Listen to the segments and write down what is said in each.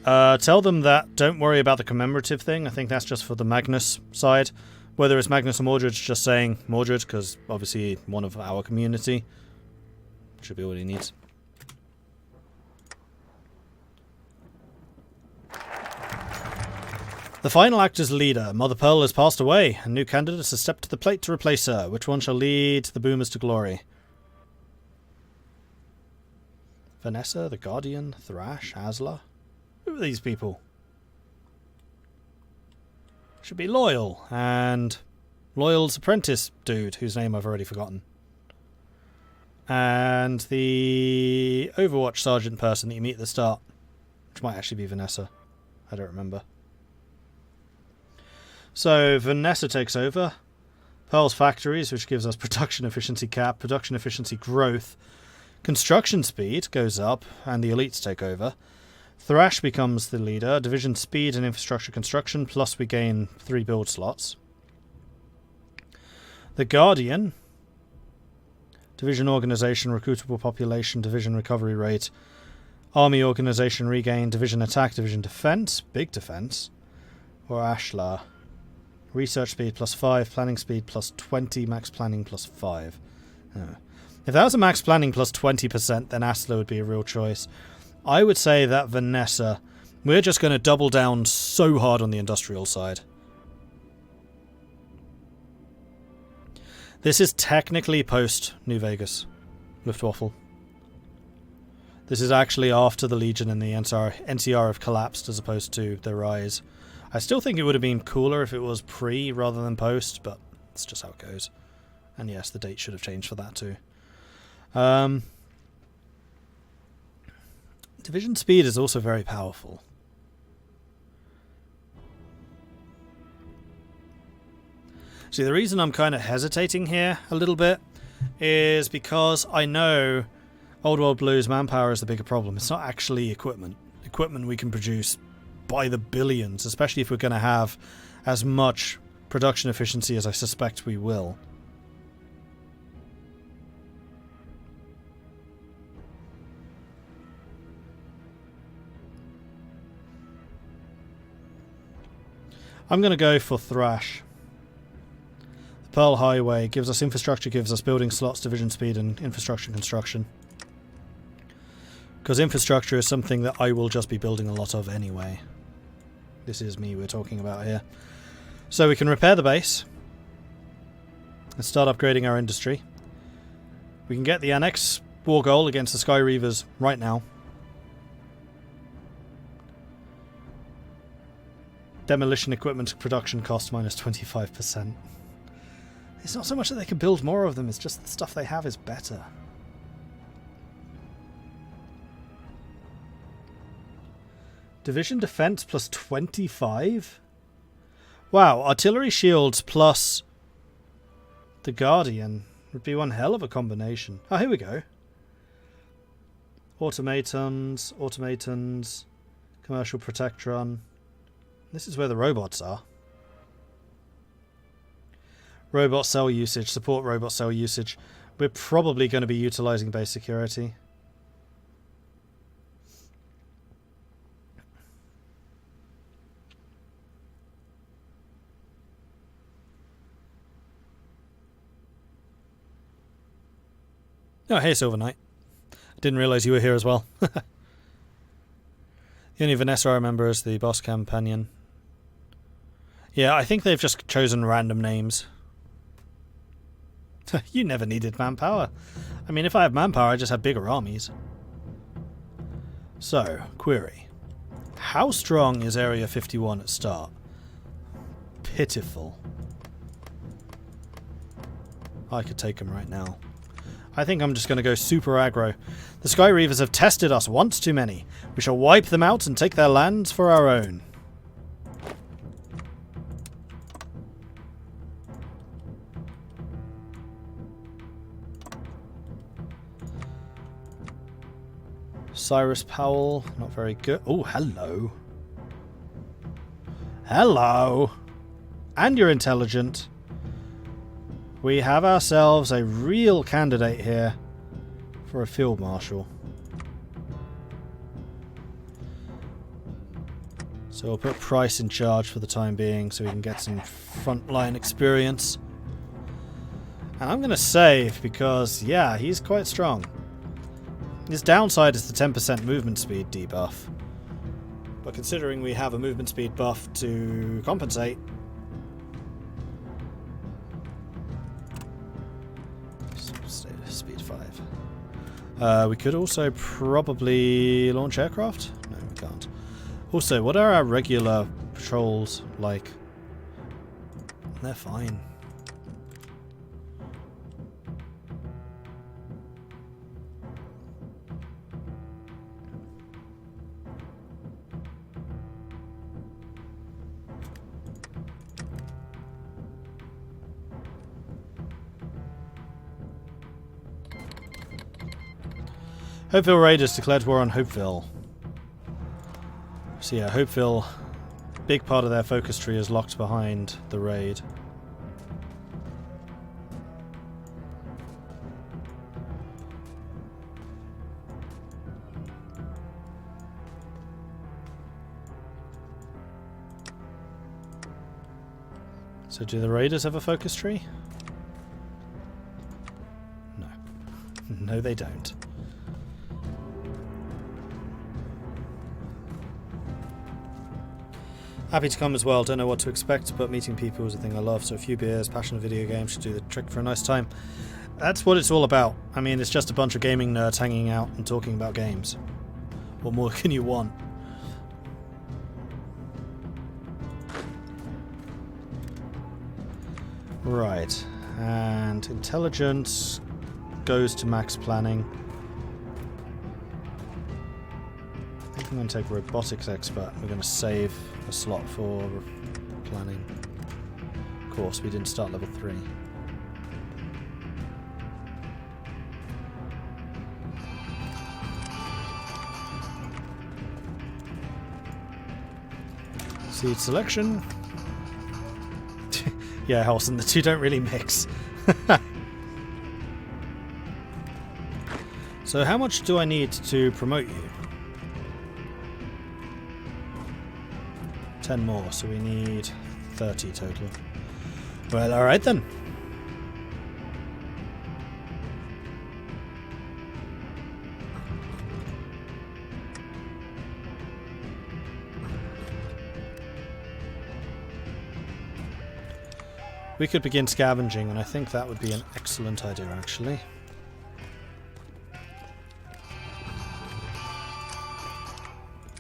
Tell them that don't worry about the commemorative thing. I think that's just for the Magnus side. Whether it's Magnus or Mordred, just saying Mordred, because obviously one of our community. Should be all he needs. The final act as leader. Mother Pearl has passed away. A new candidate has stepped to the plate to replace her. Which one shall lead the boomers to glory? Vanessa, the Guardian, Thrash, Asla? Who are these people? Should be Loyal, and Loyal's apprentice dude, whose name I've already forgotten. And the Overwatch sergeant person that you meet at the start, which might actually be Vanessa. I don't remember. So Vanessa takes over. Pearl's factories, which gives us production efficiency cap, production efficiency growth. Construction speed goes up, and the elites take over. Thrash becomes the leader. Division speed and infrastructure construction, plus we gain 3 build slots. The Guardian. Division organization, recruitable population, division recovery rate. Army organization regain, division attack, division defense. Big defense. Or Ashlar. Research speed plus 5, planning speed plus 20, max planning plus 5. Oh. If that was a max planning plus 20%, then Asla would be a real choice. I would say that Vanessa, we're just going to double down so hard on the industrial side. This is technically post New Vegas, Luftwaffe. This is actually after the Legion and the NCR have collapsed as opposed to their rise. I still think it would have been cooler if it was pre rather than post, but it's just how it goes. And yes, the date should have changed for that too. Division speed is also very powerful. See, the reason I'm kind of hesitating here a little bit is because I know Old World Blue's manpower is the bigger problem. It's not actually equipment. Equipment we can produce by the billions, especially if we're going to have as much production efficiency as I suspect we will. I'm going to go for Thrash. The Pearl Highway gives us infrastructure, gives us building slots, division speed, and infrastructure construction. Because infrastructure is something that I will just be building a lot of anyway. This is me we're talking about here. So we can repair the base. And start upgrading our industry. We can get the Annex war goal against the Sky Reavers right now. Demolition equipment production cost minus 25%. It's not so much that they can build more of them, it's just the stuff they have is better. Division defense plus 25? Wow, artillery shields plus the Guardian would be one hell of a combination. Oh, here we go. Automatons, commercial protectron. This is where the robots are. Robot cell usage, support robot cell usage. We're probably going to be utilizing base security. Oh, hey, Silver Knight. I didn't realize you were here as well. The only Vanessa I remember is the boss companion. Yeah, I think they've just chosen random names. You never needed manpower. I mean, if I had manpower, I'd just have bigger armies. So, query. How strong is Area 51 at start? Pitiful. I could take them right now. I think I'm just going to go super aggro. The Sky Reavers have tested us once too many. We shall wipe them out and take their lands for our own. Cyrus Powell, not very good. Oh, hello. Hello. And you're intelligent. We have ourselves a real candidate here for a field marshal. So we'll put Price in charge for the time being so we can get some frontline experience. And I'm going to save because, yeah, he's quite strong. His downside is the 10% movement speed debuff. But considering we have a movement speed buff to compensate... Speed 5. We could also probably launch aircraft? No, we can't. Also, what are our regular patrols like? They're fine. Hopeville Raiders declared war on Hopeville. So yeah, Hopeville, big part of their focus tree is locked behind the raid. So do the raiders have a focus tree? No. No, they don't. Happy to come as well, don't know what to expect, but meeting people is a thing I love, so a few beers, passion of video games should do the trick for a nice time. That's what it's all about. I mean, it's just a bunch of gaming nerds hanging out and talking about games. What more can you want? Right, and intelligence goes to max planning. I think I'm going to take robotics expert. We're going to save a slot for planning. Of course, we didn't start level 3. Seed selection. Yeah, Halson, the two don't really mix. So how much do I need to promote you? 10 more, so we need 30 total. Well, alright then. We could begin scavenging, and I think that would be an excellent idea, actually.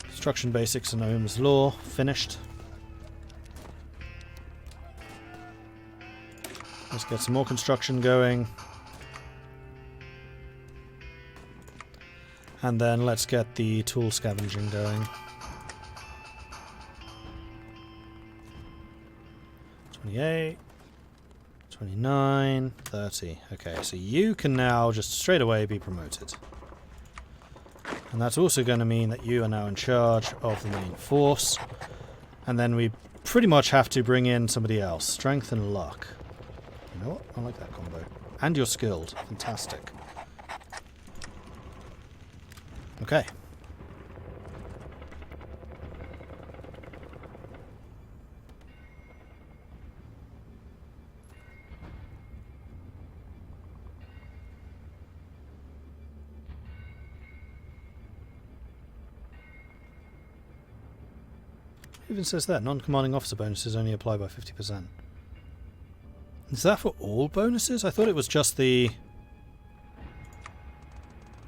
Construction basics and Ohm's law finished. Let's get some more construction going. And then let's get the tool scavenging going. 28, 29, 30. Okay, so you can now just straight away be promoted. And that's also going to mean that you are now in charge of the main force. And then we pretty much have to bring in somebody else. Strength and luck. You know what? I like that combo. And you're skilled. Fantastic. Okay. It even says that non-commanding officer bonuses only apply by 50%. Is that for all bonuses? I thought it was just the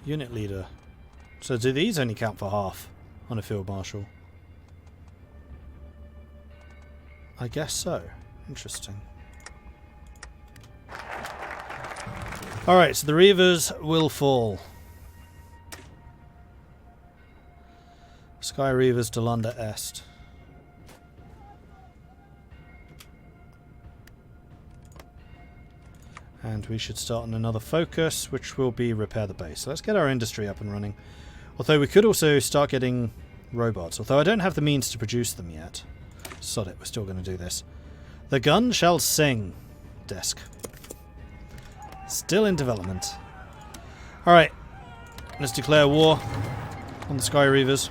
unit leader. So do these only count for half on a field marshal? I guess so. Interesting. Alright, so the Reavers will fall. Sky Reavers Delunda Est. And we should start on another focus, which will be repair the base. So let's get our industry up and running. Although we could also start getting robots. Although I don't have the means to produce them yet. Sod it, we're still going to do this. The gun shall sing. Desk. Still in development. Alright. Let's declare war on the Sky Reavers.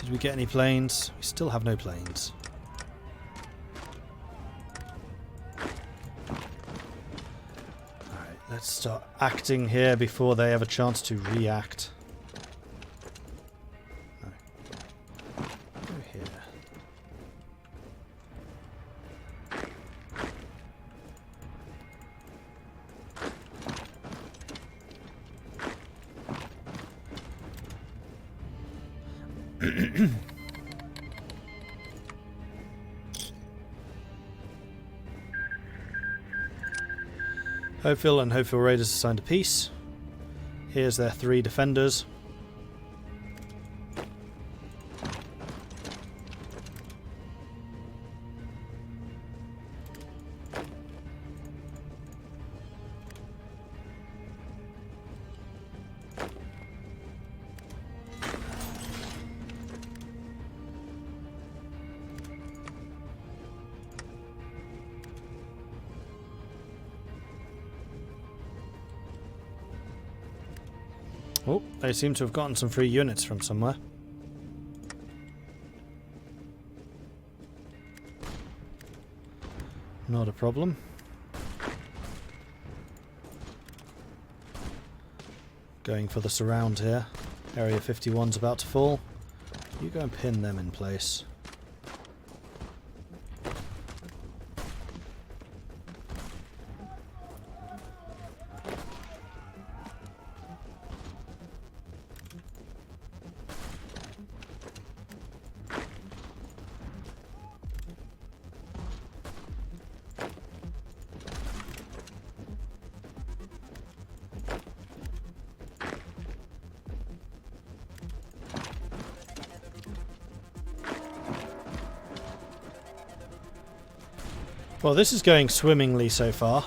Did we get any planes? We still have no planes. Alright, let's start acting here before they have a chance to react. No. Go here. Hopeville and Hopeville Raiders assigned a piece. Here's their 3 defenders. Oh, they seem to have gotten some free units from somewhere. Not a problem. Going for the surround here. Area 51's about to fall. You go and pin them in place. Well, this is going swimmingly so far.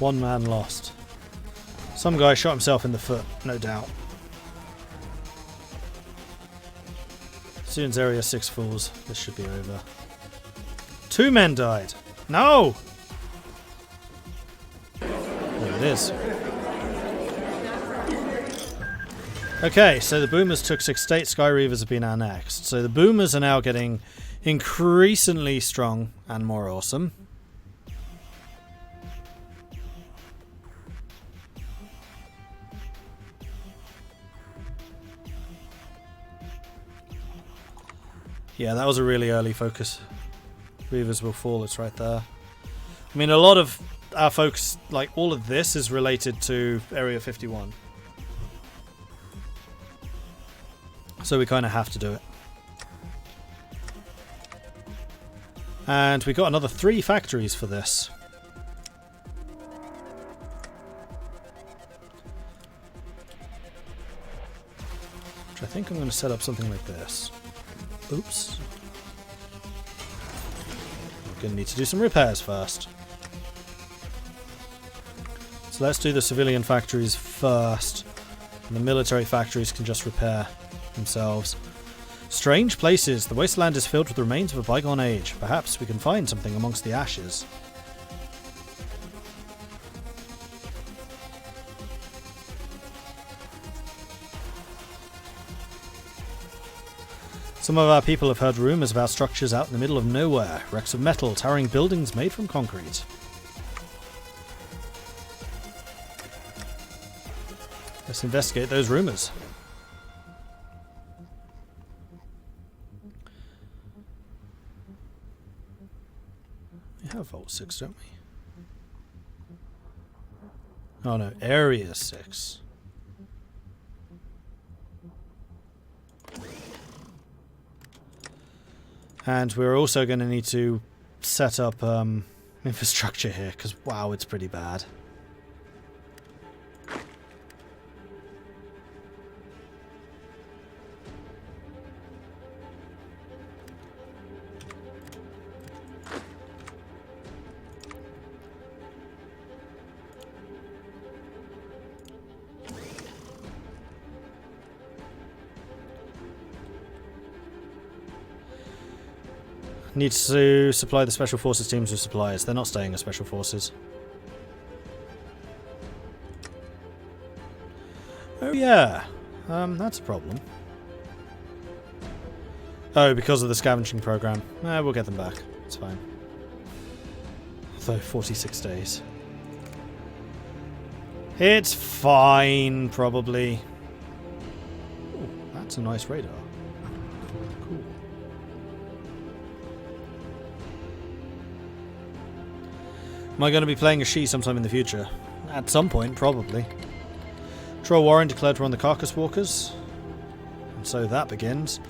One man lost. Some guy shot himself in the foot, no doubt. As soon as Area 6 falls, this should be over. 2 men died. No! There it is. Okay, so the Boomers took 6 states, Sky Reavers have been annexed. So the Boomers are now getting increasingly strong and more awesome. Yeah, that was a really early focus. Reavers will fall, it's right there. I mean, a lot of our focus, like all of this, is related to Area 51. So we kind of have to do it. And we got another 3 factories for this. Which I think I'm going to set up something like this. Oops. We're going to need to do some repairs first. So let's do the civilian factories first. And the military factories can just repair themselves. Strange places. The wasteland is filled with the remains of a bygone age. Perhaps we can find something amongst the ashes. Some of our people have heard rumours about structures out in the middle of nowhere. Wrecks of metal, towering buildings made from concrete. Let's investigate those rumours. We have Vault 6, don't we? Oh no, Area 6. And we're also going to need to set up infrastructure here, because wow, it's pretty bad. Needs to supply the Special Forces teams with supplies. They're not staying as Special Forces. Oh yeah, that's a problem. Oh, because of the scavenging program. We'll get them back. It's fine. Although 46 days. It's fine, probably. Ooh, that's a nice radar. Cool. Am I going to be playing a she sometime in the future? At some point, probably. Troll Warren declared war on the Carcass Walkers. And so that begins.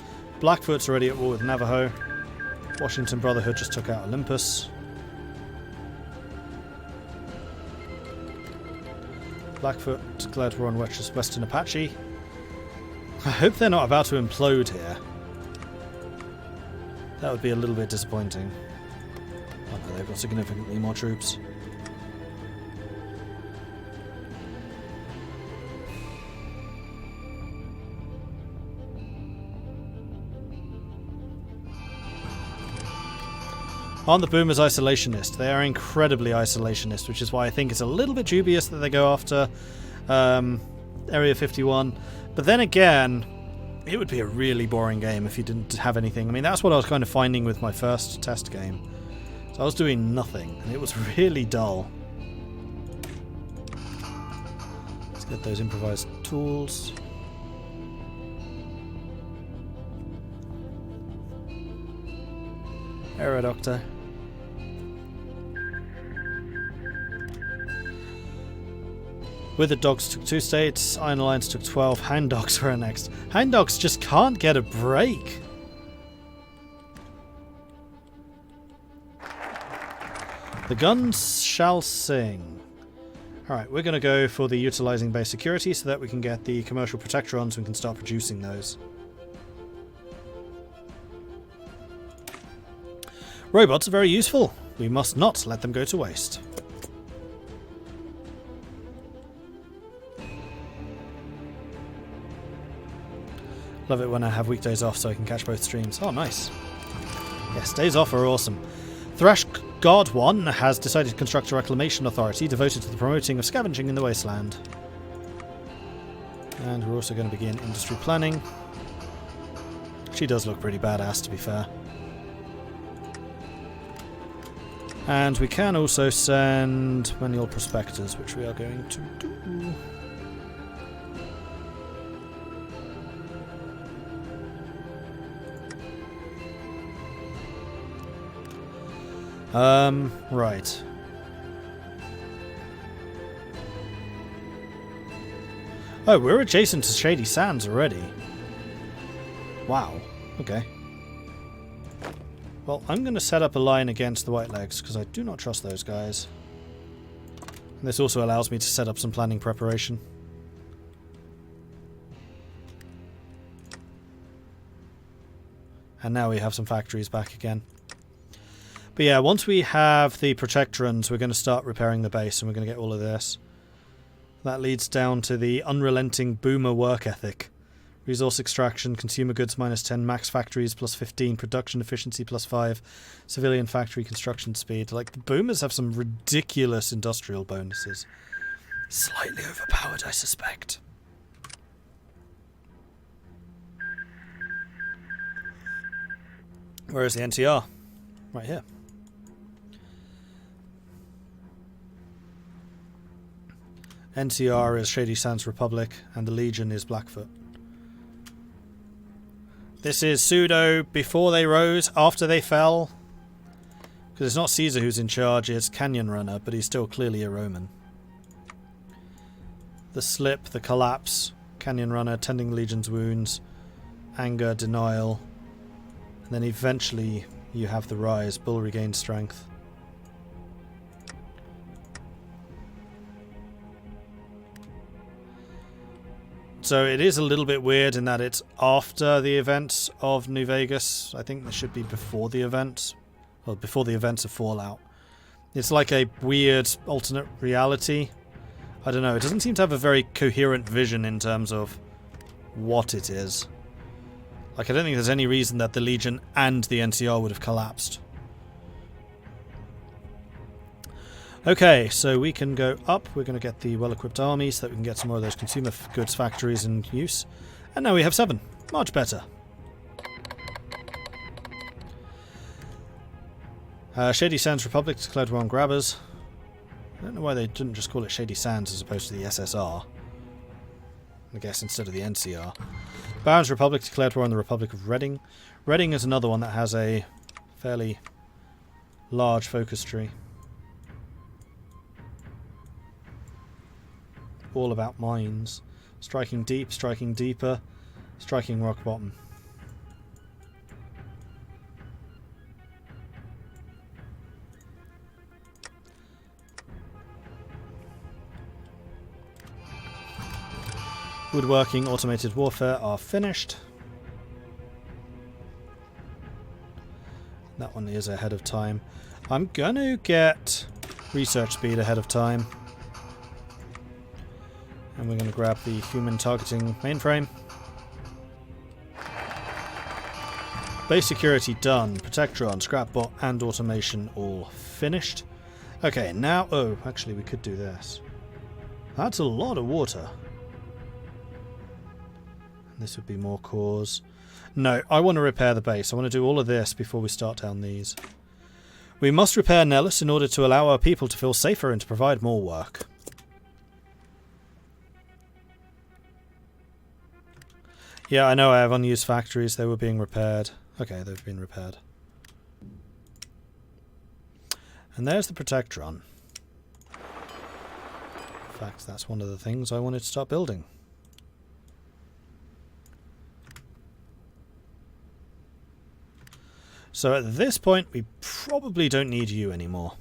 Blackfoot's already at war with Navajo. Washington Brotherhood just took out Olympus. Blackfoot declared war on Western Apache. I hope they're not about to implode here. That would be a little bit disappointing. Oh no, they've got significantly more troops. Aren't the boomers isolationist? They are incredibly isolationist, which is why I think it's a little bit dubious that they go after Area 51. But then again, it would be a really boring game if you didn't have anything. I mean, that's what I was kind of finding with my first test game. So I was doing nothing, and it was really dull. Let's get those improvised tools. Aerodoctor. Withered Dogs took 2 states, Iron Alliance took 12, Hound Dogs were next. Hound Dogs just can't get a break. The guns shall sing. Alright, we're going to go for the utilising base security so that we can get the commercial protectrons and can start producing those. Robots are very useful. We must not let them go to waste. Love it when I have weekdays off so I can catch both streams. Oh, nice. Yes, days off are awesome. Thrash God 1 has decided to construct a reclamation authority devoted to the promoting of scavenging in the wasteland. And we're also going to begin industry planning. She does look pretty badass, to be fair. And we can also send manual prospectors, which we are going to do. Right. Oh, we're adjacent to Shady Sands already. Wow. Okay. Well, I'm going to set up a line against the Whitelegs, because I do not trust those guys. And this also allows me to set up some planning preparation. And now we have some factories back again. But yeah, once we have the protectorons, we're going to start repairing the base, and we're going to get all of this. That leads down to the unrelenting boomer work ethic. Resource extraction, consumer goods -10, max factories +15, production efficiency +5, civilian factory construction speed. Like, the boomers have some ridiculous industrial bonuses. Slightly overpowered, I suspect. Where is the NTR? Right here. NTR is Shady Sands Republic, and the Legion is Blackfoot. This is pseudo before they rose, after they fell. Because it's not Caesar who's in charge, it's Canyon Runner, but he's still clearly a Roman. The slip, the collapse, Canyon Runner, tending the Legion's wounds, anger, denial, and then eventually you have the rise, Bull regains strength. So it is a little bit weird in that it's after the events of New Vegas. I think this should be before the events. Well, before the events of Fallout. It's like a weird alternate reality. I don't know, it doesn't seem to have a very coherent vision in terms of what it is. Like, I don't think there's any reason that the Legion and the NCR would have collapsed. Okay, so we can go up. We're going to get the well-equipped army so that we can get some more of those consumer goods factories in use. And now we have 7. Much better. Shady Sands Republic declared war on grabbers. I don't know why they didn't just call it Shady Sands as opposed to the SSR. I guess instead of the NCR. Barons Republic declared war on the Republic of Reading. Reading is another one that has a fairly large focus tree. All about mines. Striking deep, striking deeper, striking rock bottom. Woodworking, automated warfare are finished. That one is ahead of time. I'm going to get research speed ahead of time. And we're going to grab the human targeting mainframe. Base security done. Protectron, scrapbot and automation all finished. Okay, now... Oh, actually we could do this. That's a lot of water. This would be more cores. No, I want to repair the base. I want to do all of this before we start down these. We must repair Nellis in order to allow our people to feel safer and to provide more work. Yeah, I know I have unused factories. They were being repaired. Okay, they've been repaired. And there's the Protectron. In fact, that's one of the things I wanted to start building. So at this point, we probably don't need you anymore.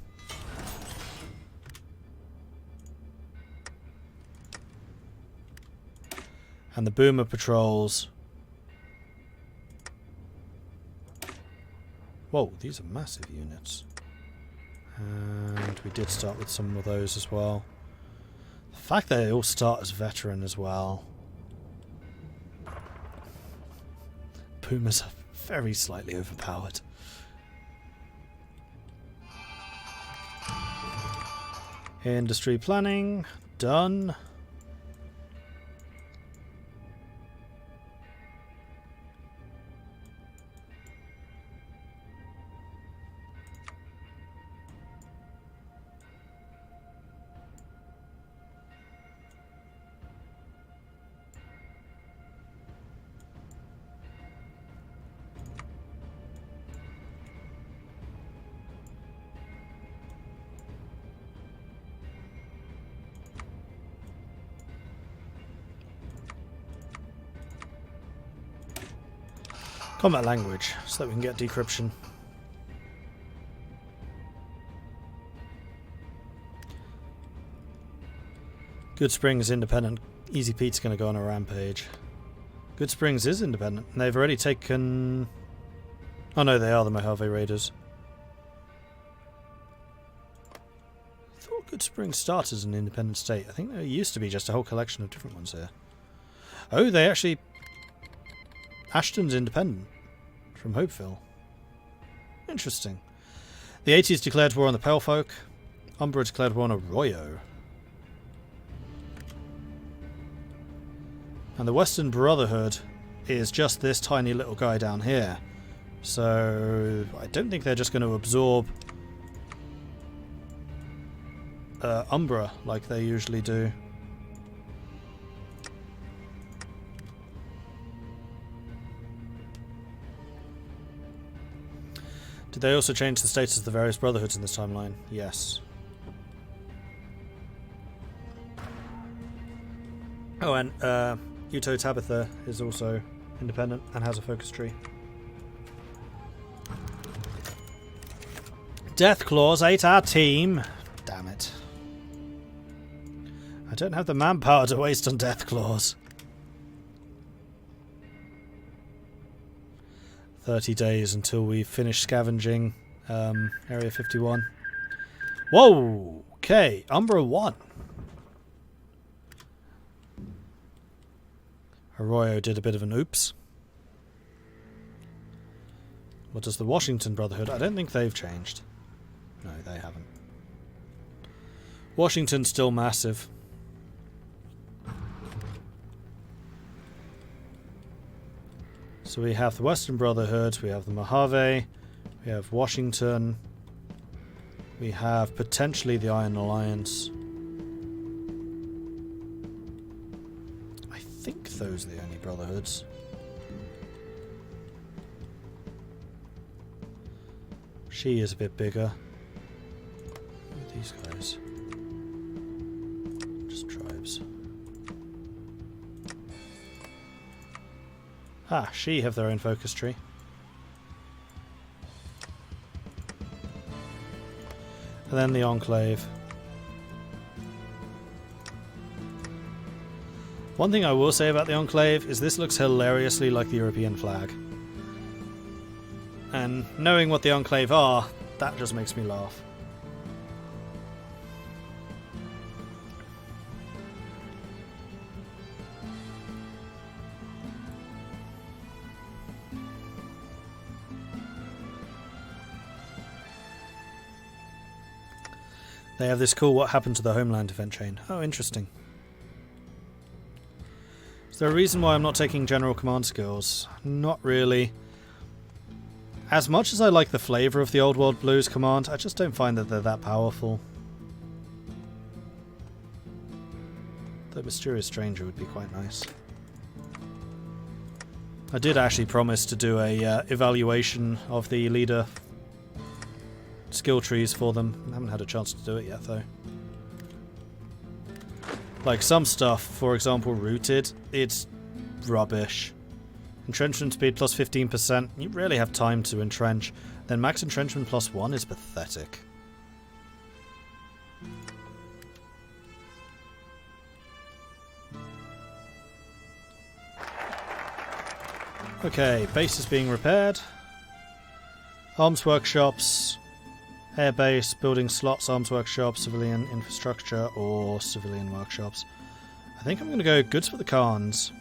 And the boomer patrols. Whoa, these are massive units. And we did start with some of those as well. The fact that they all start as veteran as well. Boomers are very slightly overpowered. Industry planning, done. Combat language, so that we can get decryption. Good Springs independent. Easy Pete's going to go on a rampage. Good Springs is independent, and they've already taken... Oh no, they are the Mojave Raiders. I thought Good Springs started as an independent state. I think there used to be just a whole collection of different ones here. Oh, they actually... Ashton's independent from Hopeville. Interesting. The 80s declared war on the Pale Folk. Umbra declared war on Arroyo. And the Western Brotherhood is just this tiny little guy down here. So I don't think they're just going to absorb Umbra like they usually do. Did they also change the status of the various brotherhoods in this timeline? Yes. Oh, and Uto Tabitha is also independent and has a focus tree. Death Claws ate our team. Damn it. I don't have the manpower to waste on Death Claws. 30 days until we finish scavenging Area 51. Whoa! Okay, Umbra 1. Arroyo did a bit of an oops. What does the Washington Brotherhood? I don't think they've changed. No, they haven't. Washington's still massive. So we have the Western Brotherhood, we have the Mojave, we have Washington, we have potentially the Iron Alliance. I think those are the only brotherhoods. She is a bit bigger. Who are these guys? Just tribes. Ah, she have their own focus tree. And then the Enclave. One thing I will say about the Enclave is this looks hilariously like the European flag. And knowing what the Enclave are, that just makes me laugh. They have this cool what happened to the Homeland event chain. Oh, interesting. Is there a reason why I'm not taking general command skills? Not really. As much as I like the flavour of the Old World Blues command, I just don't find that they're that powerful. The Mysterious Stranger would be quite nice. I did actually promise to do a evaluation of the leader skill trees for them. I haven't had a chance to do it yet though. Like some stuff, for example Rooted, it's rubbish. Entrenchment speed plus 15%, you rarely have time to entrench. Then max entrenchment plus 1 is pathetic. Okay, base is being repaired. Arms workshops. Airbase, building slots, arms workshops, civilian infrastructure, or civilian workshops. I think I'm going to go goods for the Khans.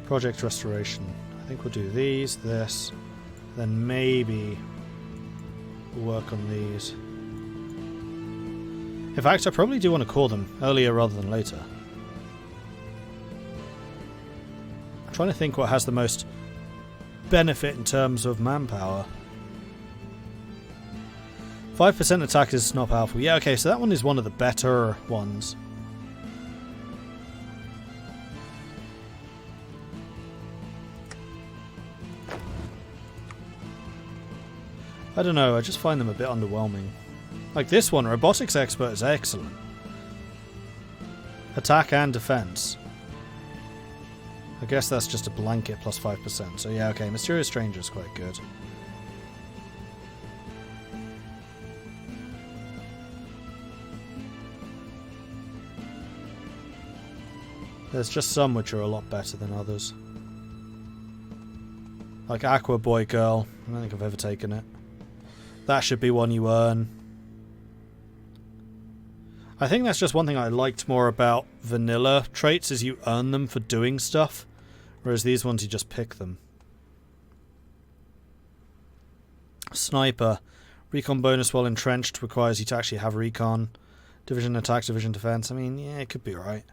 Project restoration. I think we'll do these, this, then maybe we'll work on these. In fact, I probably do want to call them earlier rather than later. Trying to think what has the most benefit in terms of manpower. 5% attack is not powerful. Yeah, okay, so that one is one of the better ones. I don't know, I just find them a bit underwhelming. Like this one, Robotics Expert is excellent. Attack and defense. I guess that's just a blanket plus 5%. So yeah, okay, Mysterious Stranger is quite good. There's just some which are a lot better than others. Like Aqua Boy Girl. I don't think I've ever taken it. That should be one you earn. I think that's just one thing I liked more about vanilla traits, is you earn them for doing stuff, whereas these ones you just pick them. Sniper. Recon bonus while entrenched requires you to actually have recon. Division attack, division defense. I mean, yeah, it could be right.